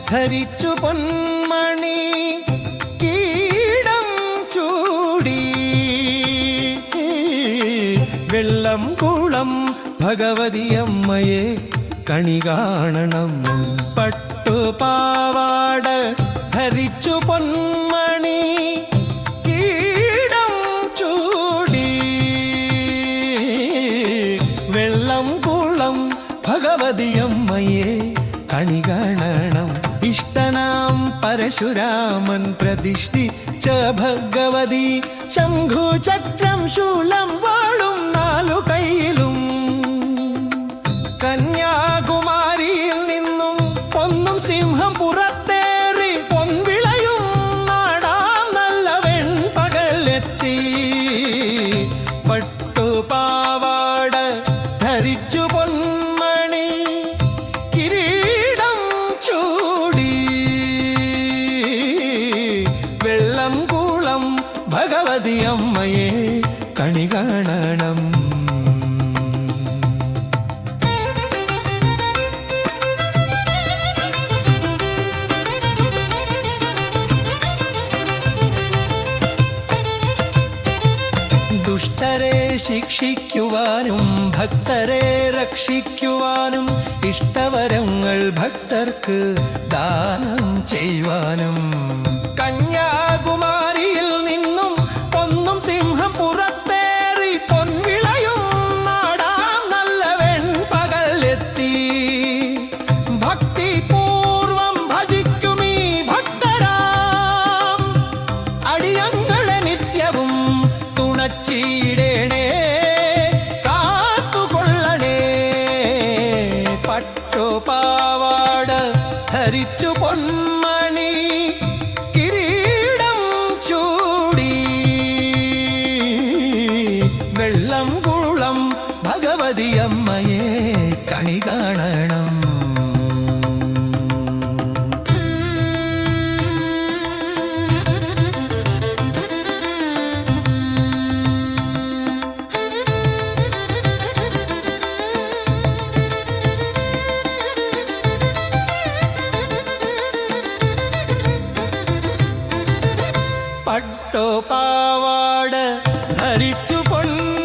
ധരിച്ചു പൊന്മണി കീടം ചൂടി വെള്ളം കുളം ഭഗവതിയമ്മയെ കണി കാണണം. പട്ടുപാവാട ധരിച്ചു പൊന്മണി കീടം ചൂടി വെള്ളം കുളം ഭഗവതിയമ്മയെ കണി കാണണം. ഇഷ്ടനാം പരശുരാമൻ പ്രതിഷ്ഠിച്ച ഭഗവതി ശംഖുചക്രം ശൂലം വാളും നാലു കൈയിലും കന്യാകുമാരിയിൽ നിന്നും പൊന്നും സിംഹം പുറത്തേറി പൊൻവിളയും നാടാം നല്ല വെൺപകലെത്തി. പട്ടുപാവാട ധരിച്ചു പൊന്മണി കിരീടം ചൂടി വെള്ളം കുളം ഭഗവതിയമ്മയെ കണി കാണണം. ദുഷ്ടരെ ശിക്ഷിക്കുവാനും ഭക്തരെ രക്ഷിക്കുവാനും ഇഷ്ടവരങ്ങൾ ഭക്തർക്ക് ദാനം ചെയ്യുവാനും കന്യാകുമാരിയിൽ നിന്നും പൊന്നും സിംഹം പുറത്തേറി പൊൻവിളയും നാടാം നല്ല വെൺപകലെത്തി. ഭക്തിപൂർവം ഭജിക്കുമീ ഭക്തരാം അടിയങ്ങളെ നിത്യവും തുണച്ചിടണേ കാത്തുകൊള്ളണേ. പട്ടുപാവാട ധരിച്ചു പൊന്മണി കിരീടം ചൂടി വെള്ളം കുളം ഭഗവതിയമ്മയെ കണി കാണണം. പട്ടുപാവാട ധരിച്ചു പൊന്മണി